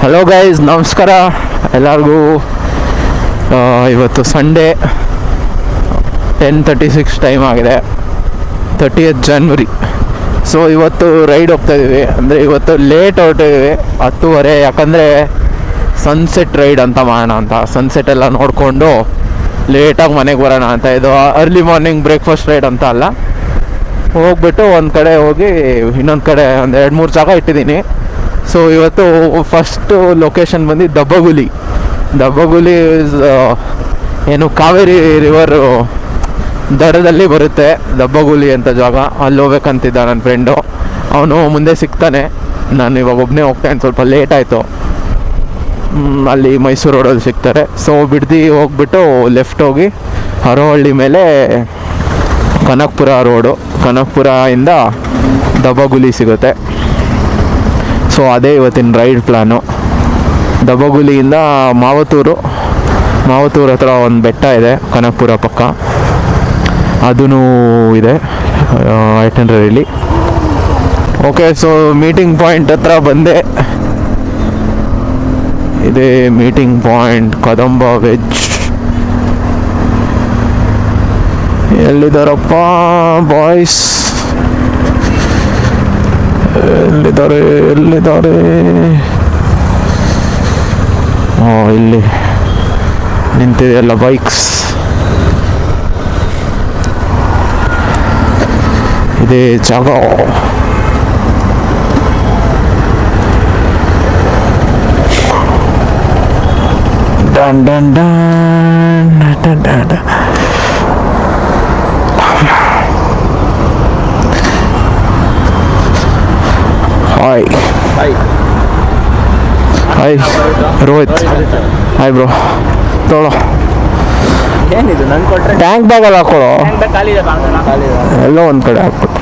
Hello guys, ನಮಸ್ಕಾರ ಎಲ್ಲರಿಗೂ. ಇವತ್ತು ಸಂಡೇ 10:36 ಟೈಮ್ ಆಗಿದೆ, 30th January. ಸೊ ಇವತ್ತು ರೈಡ್ ಹೋಗ್ತಾಯಿದ್ದೀವಿ. ಅಂದರೆ ಇವತ್ತು ಲೇಟ್ ಹೊರಟಿದ್ದೀವಿ, 10:30. ಯಾಕಂದರೆ ಸನ್ಸೆಟ್ ರೈಡ್ ಅಂತ ಮಾಡೋಣ ಅಂತ. ಸನ್ಸೆಟ್ ಎಲ್ಲ ನೋಡಿಕೊಂಡು ಲೇಟಾಗಿ ಮನೆಗೆ ಬರೋಣ ಅಂತ. ಇದು ಅರ್ಲಿ ಮಾರ್ನಿಂಗ್ ಬ್ರೇಕ್ಫಾಸ್ಟ್ ರೈಡ್ ಅಂತ ಅಲ್ಲ. ಹೋಗ್ಬಿಟ್ಟು ಒಂದು ಕಡೆ ಹೋಗಿ ಇನ್ನೊಂದು ಕಡೆ ಒಂದು 2-3 ಜಾಗ ಇಟ್ಟಿದ್ದೀನಿ. ಸೊ ಇವತ್ತು ಫಸ್ಟು ಲೊಕೇಶನ್ ಬಂದು ದಬ್ಬಗುಲಿ. ಏನು ಕಾವೇರಿ ರಿವರು ದಡದಲ್ಲಿ ಬರುತ್ತೆ ದಬ್ಬಗುಲಿ ಅಂತ ಜಾಗ. ಅಲ್ಲಿ ಹೋಗ್ಬೇಕಂತಿದ್ದ ನನ್ನ ಫ್ರೆಂಡು. ಅವನು ಮುಂದೆ ಸಿಗ್ತಾನೆ. ನಾನು ಇವಾಗ ಒಬ್ಬನೇ ಹೋಗ್ತಾನೆ, ಸ್ವಲ್ಪ ಲೇಟ್ ಆಯಿತು. ಅಲ್ಲಿ ಮೈಸೂರು ರೋಡಲ್ಲಿ ಸಿಗ್ತಾರೆ. ಸೊ ಬಿಡ್ದು ಹೋಗ್ಬಿಟ್ಟು ಲೆಫ್ಟ್ ಹೋಗಿ ಹರೋಹಳ್ಳಿ ಮೇಲೆ ಕನಕಪುರ ರೋಡು, ಕನಕಪುರದಿಂದ ದಬ್ಬಗುಲಿ ಸಿಗುತ್ತೆ. ಸೊ ಅದೇ ಇವತ್ತಿನ ರೈಡ್ ಪ್ಲ್ಯಾನು. ದಬ್ಬಗುಲಿಯಿಂದ ಮಾವತೂರು ಹತ್ರ ಒಂದು ಬೆಟ್ಟ ಇದೆ ಕನಕಪುರ ಪಕ್ಕ, ಅದೂ ಇದೆ ಐಟನರಿಲಿ. ಓಕೆ, ಸೊ ಮೀಟಿಂಗ್ ಪಾಯಿಂಟ್ ಹತ್ರ ಬಂದೆ. ಇದೇ ಮೀಟಿಂಗ್ ಪಾಯಿಂಟ್, ಕದಂಬ ವೆಜ್. ಎಲ್ಲಿದ್ದಾರಪ್ಪ ಬಾಯ್ಸ್? ಎಲ್ಲಿದ್ದಾರೆ? ಇಲ್ಲಿ ನಿಂತಿದೆಯಲ್ಲ ಬೈಕ್ಸ್. ಇದೇ ಜಾಗ. Done done done done done. Hi Rohit. Hi bro. ತೊಗೊಳ್ಳೋ, ಏನಿದು ನನ್ ಕೊಟ್ರೆ ಟ್ಯಾಂಕ್ ಬ್ಯಾಗಲ್ಲಿ ಹಾಕೊಳ್ಳೋ, ಎಲ್ಲೋ ಒಂದು ಕಡೆ ಹಾಕ್ಬಿಟ್ಟು.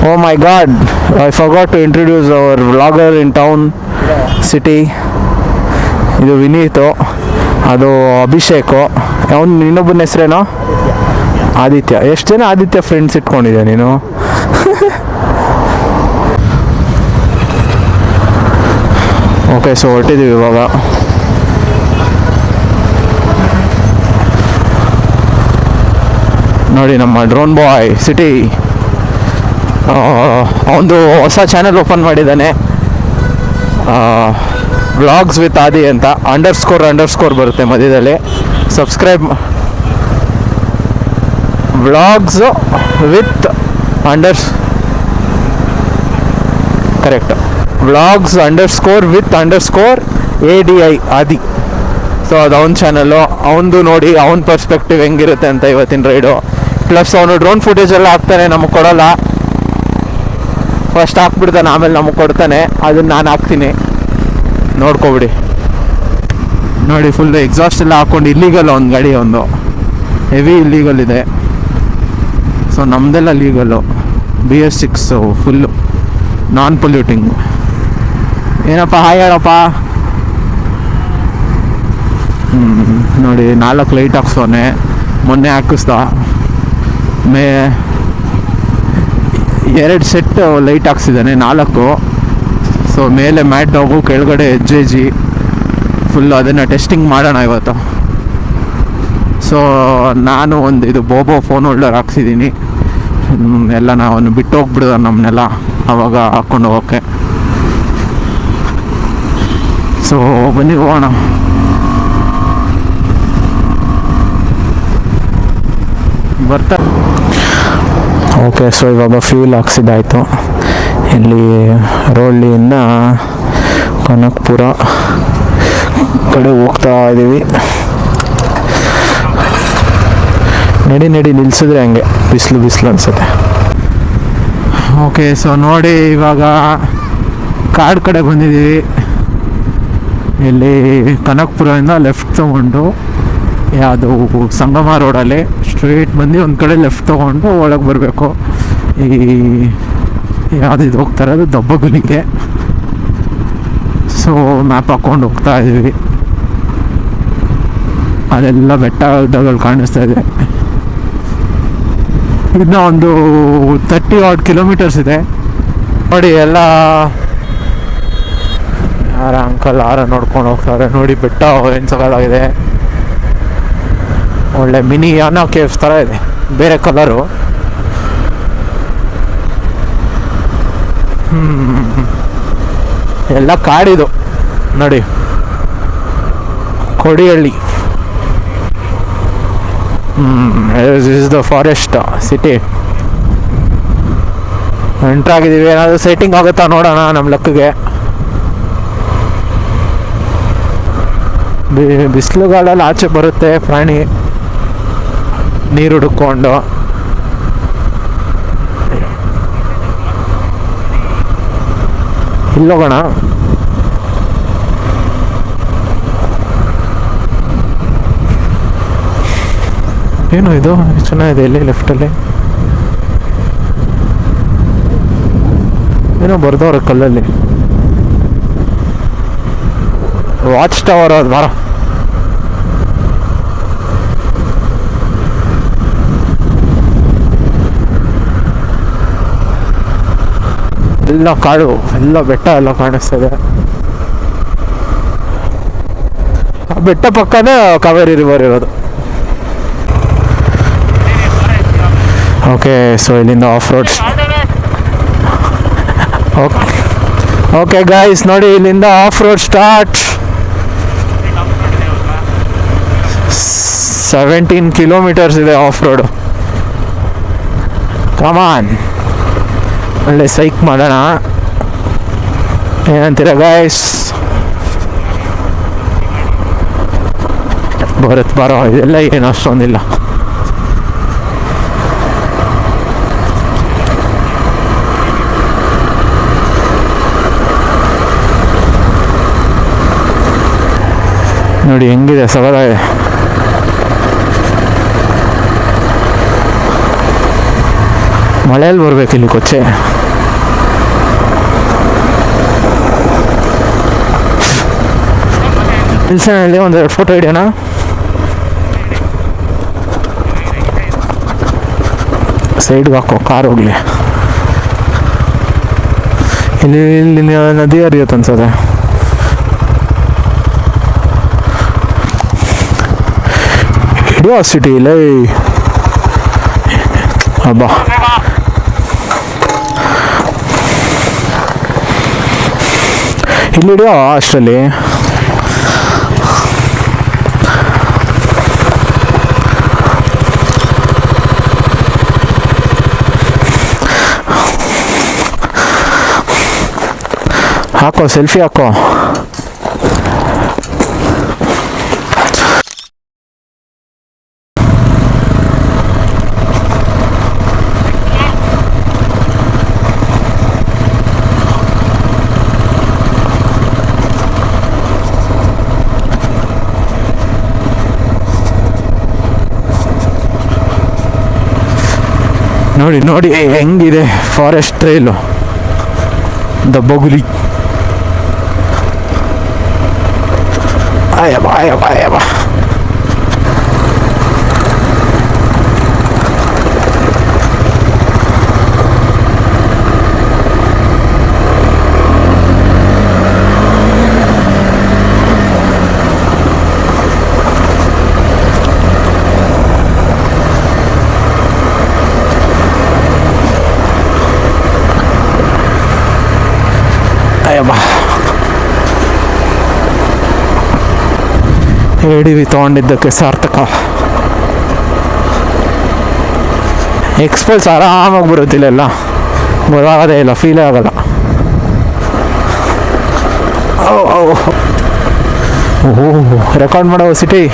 Oh my god, I forgot to introduce our vlogger in town city. ಇದು ವಿನೀತು, ಅದು ಅಭಿಷೇಕು. ಅವನು ಇನ್ನೊಬ್ಬನ ಹೆಸರೇನೋ ಆದಿತ್ಯ. ಎಷ್ಟು ಜನ ಆದಿತ್ಯ ಫ್ರೆಂಡ್ಸ್ ಇಟ್ಕೊಂಡಿದ್ಯಾ ನೀನು? ಓಕೆ, ಸೊ ಹೊರಟಿದ್ದೀವಿ ಇವಾಗ. ನೋಡಿ ನಮ್ಮ ಡ್ರೋನ್ ಬಾಯ್ ಸಿಟಿ. ಅವನದು ಹೊಸ ಚಾನಲ್ ಓಪನ್ ಮಾಡಿದ್ದಾನೆ, ವ್ಲಾಗ್ಸ್ ವಿತ್ ಆದಿ ಅಂತ. ಅಂಡರ್ಸ್ಕೋರ್ ಬರುತ್ತೆ ಮಧ್ಯದಲ್ಲಿ. Subscribe. Vlogs with correct, vlogs _ADI Adi. So ಅದು ಅವನ ಚಾನಲ್ಲು. ಅವನದು ನೋಡಿ, ಅವನ ಪರ್ಸ್ಪೆಕ್ಟಿವ್ ಹೆಂಗಿರುತ್ತೆ ಅಂತ ಇವತ್ತಿನ ರೈಡು. ಪ್ಲಸ್ ಅವನು ಡ್ರೋನ್ ಫುಟೇಜ್ ಎಲ್ಲ ಹಾಕ್ತಾನೆ, ನಮಗೆ ಕೊಡೋಲ್ಲ. ಫಸ್ಟ್ ಹಾಕ್ಬಿಡ್ತಾನೆ, ಆಮೇಲೆ ನಮಗೆ ಕೊಡ್ತಾನೆ. ಅದನ್ನು ನಾನು ಹಾಕ್ತೀನಿ, ನೋಡ್ಕೊಬಿಡಿ. ನೋಡಿ, ಫುಲ್ ಎಕ್ಸಾಸ್ಟ್ ಎಲ್ಲ ಹಾಕ್ಕೊಂಡು. ಇಲ್ಲೀಗಲ್ ಒಂದು ಗಾಡಿ, ಒಂದು ಹೆವಿ ಇಲ್ಲೀಗಲ್ ಇದೆ. ಸೊ ನಮ್ಮದೆಲ್ಲ legal. BS6 full non polluting. ಏನಪ್ಪ ಹಾಯ್ ಹೇಳಪ್ಪ. ನೋಡಿ 4 ಲೈಟ್ ಹಾಕ್ಸೋನೆ, ಮೊನ್ನೆ ಹಾಕಿಸ್ದ. 2 ಸೆಟ್ ಲೈಟ್ ಹಾಕ್ಸಿದ್ದಾನೆ, 4. ಸೊ ಮೇಲೆ ಮ್ಯಾಟ್ ಡಾಗು, ಕೆಳಗಡೆ HG ಫುಲ್ಲು. ಅದನ್ನು ಟೆಸ್ಟಿಂಗ್ ಮಾಡೋಣ ಇವತ್ತು. ಸೊ ನಾನು ಒಂದು ಇದು ಬೋಬೋ ಫೋನ್ ಹೋಲ್ಡರ್ ಹಾಕ್ಸಿದ್ದೀನಿ. ಎಲ್ಲ ನಾವು ಬಿಟ್ಟು ಹೋಗ್ಬಿಡ್ದ ನಮ್ಮನ್ನೆಲ್ಲ, ಆವಾಗ ಹಾಕ್ಕೊಂಡು ಹೋಗೋಕ್ಕೆ. ಸೊ ಬನ್ನಿ ಹೋಗೋಣ. ಬರ್ತಾ. ಓಕೆ, ಸೊ ಇವಾಗ ಫ್ಯೂಲ್ ಹಾಕ್ಸಿದ್ದಾಯಿತು. ಇಲ್ಲಿ ರೋಡ್ಲಿಯಿಂದ ಕನಕಪುರ ಕಡೆ ಹೋಗ್ತಾ ಇದ್ದೀವಿ. ನಡಿ ನಿಲ್ಲಿಸಿದ್ರೆ ಹಂಗೆ ಬಿಸಿಲು ಅನಿಸುತ್ತೆ. ಓಕೆ, ಸೊ ನೋಡಿ ಇವಾಗ ಕಾಡು ಕಡೆ ಬಂದಿದ್ದೀವಿ. ಇಲ್ಲಿ ಕನಕಪುರದಿಂದ ಲೆಫ್ಟ್ ತೊಗೊಂಡು ಯಾವುದು ಸಂಗಮ ರೋಡಲ್ಲಿ ಸ್ಟ್ರೇಟ್ ಬಂದು ಒಂದು ಕಡೆ ಲೆಫ್ಟ್ ತೊಗೊಂಡು ಒಳಗೆ ಬರಬೇಕು. ಈ ಯಾವುದಿದು ಹೋಗ್ತಾರೆ, ಅದು ದಬ್ಬಗುಲಿಗೆ. ಸೊ ಮ್ಯಾಪ್ ಹಾಕ್ಕೊಂಡು ಹೋಗ್ತಾ ಇದ್ದೀವಿ. ಅದೆಲ್ಲ ಬೆಟ್ಟಗಳು ಕಾಣಿಸ್ತಾ ಇದೆ. ಇನ್ನೂ ಒಂದು 30 odd ಕಿಲೋಮೀಟರ್ಸ್ ಇದೆ. ನೋಡಿ, ಎಲ್ಲ ಯಾರ ಅಂಕಲ್ ಆರ ನೋಡ್ಕೊಂಡು ಹೋಗ್ತಾರೆ ನೋಡಿ. ಬೆಟ್ಟ ಏನು ಸಗಲಾಗಿದೆ, ಒಳ್ಳೆ ಮಿನಿ ಯಾನ ಕೇವ್ಸ್ ಥರ ಇದೆ, ಬೇರೆ ಕಲರು. ಎಲ್ಲ ಕಾಡಿದು ನೋಡಿ, Kodihalli. This is the forest city. ಎಂಟ್ರಾಗಿದ್ದೀವಿ, ಏನಾದರೂ ಸೆಟ್ಟಿಂಗ್ ಆಗುತ್ತಾ ನೋಡೋಣ ನಮ್ಮ ಲೆಕ್ಕಗೆ. ಬಿಸಿಲುಗಾಲಲ್ಲಿ ಆಚೆ ಬರುತ್ತೆ ಪ್ರಾಣಿ ನೀರು ಹುಡುಕೊಂಡು. ಇಲ್ಲೋಗೋಣ. ಏನು ಇದು ಚೆನ್ನಾಗಿದೆ, ಇಲ್ಲಿ ಲೆಫ್ಟಲ್ಲಿ ಏನೋ ಬರ್ದವ್ರೆ ಕಲ್ಲಲ್ಲಿ. ವಾಚ್ ಟವರ್ ಅದು ಬಾರ. ಎಲ್ಲ ಕಾಡು, ಎಲ್ಲ ಬೆಟ್ಟ ಎಲ್ಲ ಕಾಣಿಸ್ತದೆ. ಆ ಬೆಟ್ಟ ಪಕ್ಕನೇ ಕಾವೇರಿ ರಿವರ್ ಇರೋದು. ಓಕೆ, ಸೊ ಇಲ್ಲಿಂದ ಆಫ್ ರೋಡ್ಸ್. ಓಕೆ ಗೈಸ್, ನೋಡಿ ಇಲ್ಲಿಂದ ಆಫ್ ರೋಡ್ ಸ್ಟಾರ್ಟ್. 17 ಕಿಲೋಮೀಟರ್ಸ್ ಇದೆ ಆಫ್ ರೋಡು. ಕಮಾನ್, ಒಳ್ಳೆ ಸೈಕ್ ಮಾಡೋಣ. ಏನಂತೀರ ಗೈಸ್? ಬರೋ ಇದೆಲ್ಲ ಏನು ಅಷ್ಟೊಂದಿಲ್ಲ. ನೋಡಿ ಹೆಂಗಿದೆ, ಸವಾಲಾಗಿದೆ. ಮಳೆಯಲ್ಲಿ ಬರ್ಬೇಕು ಇಲ್ಲಿ ಕೊಚ್ಚೆ. ನಿಲ್ಸಲ್ಲಿ ಒಂದೆರಡು ಫೋಟೋ ಹಿಡಿಯೋಣ. ಸೈಡ್ಗೆ ಹಾಕೋ, ಕಾರ್ ಹೋಗ್ಲಿ. ಇಲ್ಲಿ ನದಿ ಹರಿಯುತ್ತೆ ಅನ್ಸತ್ತೆ. ಹಿಡಿಯೋ ಸಿಟಿ ಇಲ್ಲ ಹಬ್ಬ. ಇಲ್ಲಿ ಹಿಡಿಯೋ ಅಷ್ಟರಲ್ಲಿ. ಹಾಕೋ, ಸೆಲ್ಫಿ ಹಾಕೋ. ನೋಡಿ ನೋಡಿ ಹೆಂಗಿದೆ ಫಾರೆಸ್ಟ್ ಟ್ರೈಲು, ದಬ್ಬಗುಲಿ. ಅಯ್ಯಬ್ಬ ಅಯ್ಯಬ್ಬ ಅಯ್ಯಬ್ಬ. ಅಯ್ಯಬ್ಬ, ಎಡಿವಿ ತೊಗೊಂಡಿದ್ದಕ್ಕೆ ಸಾರ್ಥಕ. ಎಕ್ಸ್ಪಲ್ಸ್ ಆರಾಮಾಗಿ ಬರುತ್ತಿಲ್ಲ, ಎಲ್ಲ ಗೊತ್ತಾಗೋದೇ ಇಲ್ಲ, ಫೀಲೇ ಆಗಲ್ಲ. ಓಹೋ, ರೆಕಾರ್ಡ್ ಮಾಡೋ ಸಿಟಿ.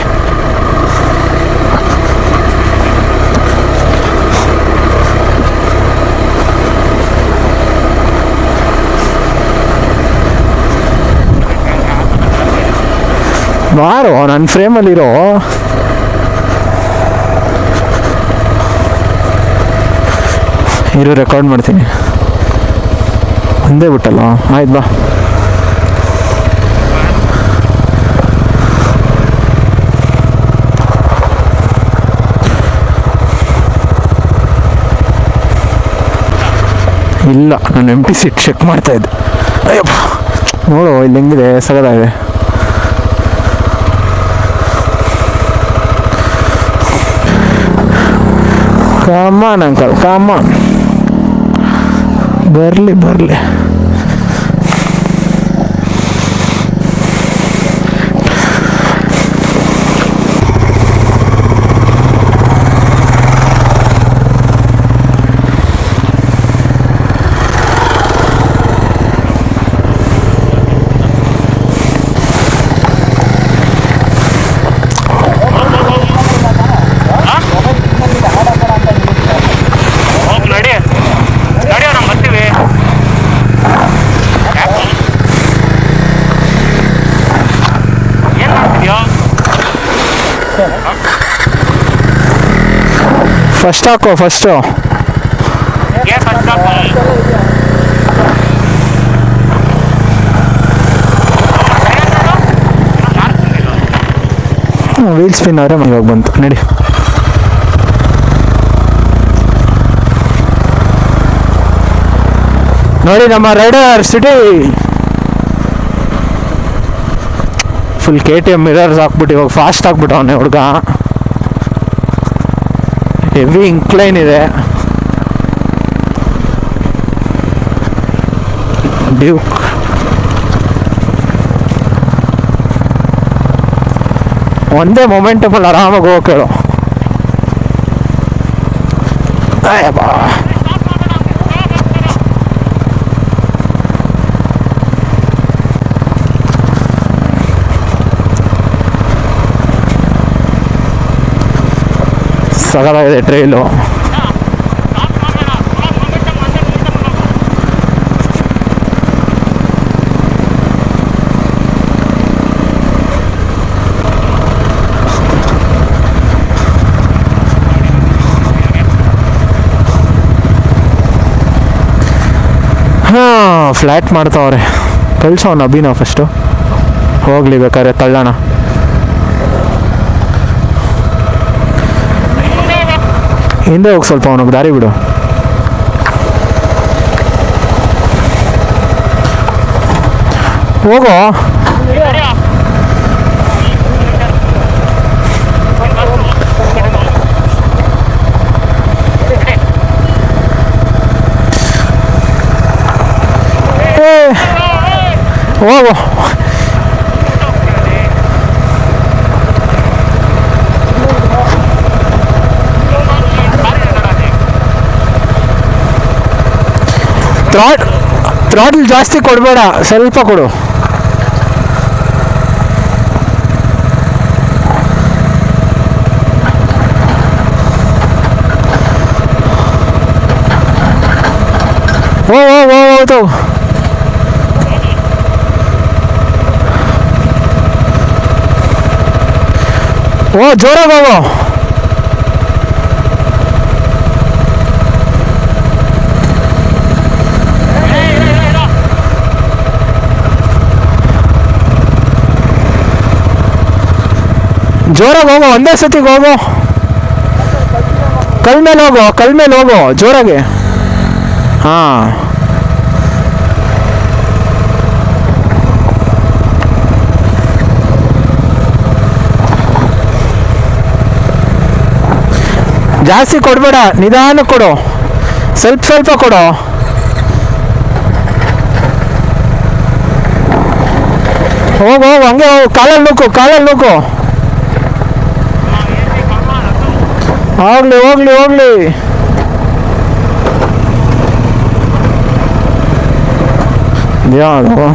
ಬಾರೋ, ನನ್ನ ಫ್ರೇಮಲ್ಲಿರೋ. ಇರು, ರೆಕಾರ್ಡ್ ಮಾಡ್ತೀನಿ. ಒಂದೇ ಬಿಟ್ಟಲ್ಲ, ಆಯ್ತು ಬಾ. ಇಲ್ಲ, ನಾನು ಎಂಟಿ ಸೀಟ್ ಚೆಕ್ ಮಾಡ್ತಾ ಇದ್ದೆ. ಅಯ್ಯಪ್ಪ, ನೋಡು ಇಲ್ಲಿ ಹೆಂಗಿದೆ, ಸಗದಾಗಿದೆ. ಕಾಮನ್ ಅಂಕಲ್, ಕಾಮನ್, ಬರಲಿ ಬರಲಿ. ಫಸ್ಟ್ ಹಾಕೋ, ಫಸ್ಟು ವೀಲ್ ಸ್ಪಿನ್ ಆದರೆ ಇವಾಗ ಬಂತು ನಡಿ. ನೋಡಿ ನಮ್ಮ rider city full KTM mirrors ಹಾಕ್ಬಿಟ್ಟು ಇವಾಗ ಫಾಸ್ಟ್ ಹಾಕ್ಬಿಟ್ಟು ಅವನೇ ಹುಡುಗ. ಹೆವಿ ಇಂಕ್ಲೈನ್ ಇದೆ. ಡ್ಯೂಕ್ ಒಂದೇ ಮೊಮೆಂಟಮಲ್ಲಿ ಆರಾಮಾಗಿ ಹೋಗೋಳು. ಅಯ್ಯಬ್ಬಾ, ಸಗದಾಗಿದೆ ಟ್ರೈಲು. ಹಾಂ, ಫ್ಲ್ಯಾಟ್ ಮಾಡ್ತಾವ್ರೆ. ಕಳ್ಸೋಣ ಅಭಿನವ್ ಫಸ್ಟು, ಹೋಗ್ಲಿ ಬೇಕಾದ್ರೆ ತಳ್ಳೋಣ. ಹಿಂದೆ ಹೋಗಿ ಸ್ವಲ್ಪ, ಅವನಿಗೆ ದಾರಿ ಬಿಡು. ಹೋಗೋ. ಹೋಗೋ. ಥ್ರಾಟಲ್ ಜಾಸ್ತಿ ಕೊಡಬೇಡ, ಸ್ವಲ್ಪ ಕೊಡು. ಹೋಗ್ತು. ಜೋರಾಗಿ ಹೋಗೋ. ಜೋರಾಗಿ ಹೋಗೋ, ಒಂದೇ ಸತಿಗೆ ಹೋಗೋ. ಕಲ್ ಮೇಲೆ ಹೋಗೋ ಜೋರಾಗಿ. ಹಾಂ, ಜಾಸ್ತಿ ಕೊಡಬೇಡ, ನಿಧಾನ ಕೊಡು, ಸ್ವಲ್ಪ ಕೊಡು. ಹೋಗು, ಹಂಗೆ ಹೋಗು, ಕಾಲಲ್ಲಿ ನೂಕು. ಹೋಗ್ಲಿ. ಯಾವುದು ಬಾ.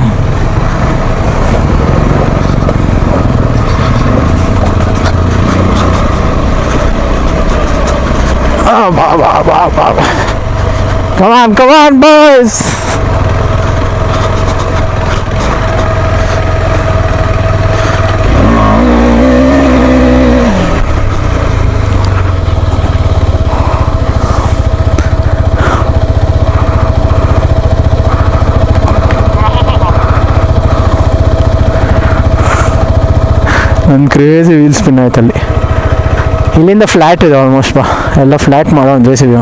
Come on, boys. ಒಂದು ಕ್ರೇಜಿ ವೀಲ್ ಸ್ಪಿನ್ ಆಯ್ತಲ್ಲಿ. ಇಲ್ಲಿಂದ ಫ್ಲ್ಯಾಟ್ ಇದೆ ಆಲ್ಮೋಸ್ಟ್. ಬಾ, ಎಲ್ಲ ಫ್ಲ್ಯಾಟ್ ಮಾಡೋ ಒಂದು JCB.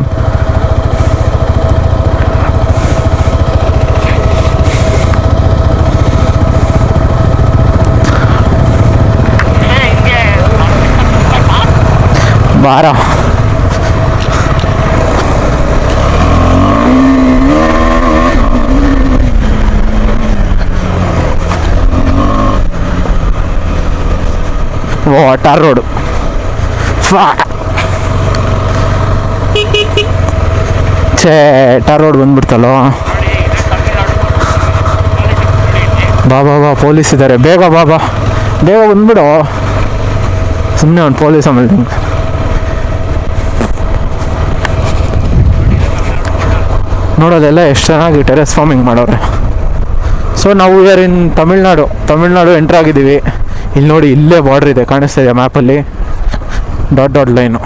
ಬಾರ. ಓ ಟಾರ್ ರೋಡು. ಛೇ ಟಾರ್ ರೋಡ್ ಬಂದ್ಬಿಡ್ತಲ್ಲೋ. ಬಾ ಬಾ ಬಾ ಪೊಲೀಸ್ ಇದ್ದಾರೆ, ಬೇಗ ಬಾ ಬಾ ಬೇಗ ಬಂದ್ಬಿಡು. ಸುಮ್ಮನೆ ಅವ್ನು ಪೊಲೀಸ್ ಆಮೇಲೆ ನೋಡೋದೆಲ್ಲ ಎಷ್ಟು ಚೆನ್ನಾಗಿ ಟೆರೆಸ್ ಫಾರ್ಮಿಂಗ್ ಮಾಡೋರೆ. ಸೊ ನಾವು ಇಯರ್ ಇನ್ ತಮಿಳ್ನಾಡು ಎಂಟ್ರ್ ಆಗಿದ್ದೀವಿ. ಇಲ್ಲಿ ನೋಡಿ, ಇಲ್ಲೇ ಬಾರ್ಡ್ರ್ ಇದೆ, ಕಾಣಿಸ್ತಾ ಇದೆ ಮ್ಯಾಪಲ್ಲಿ, ಡಾಟ್ ಲೈನು.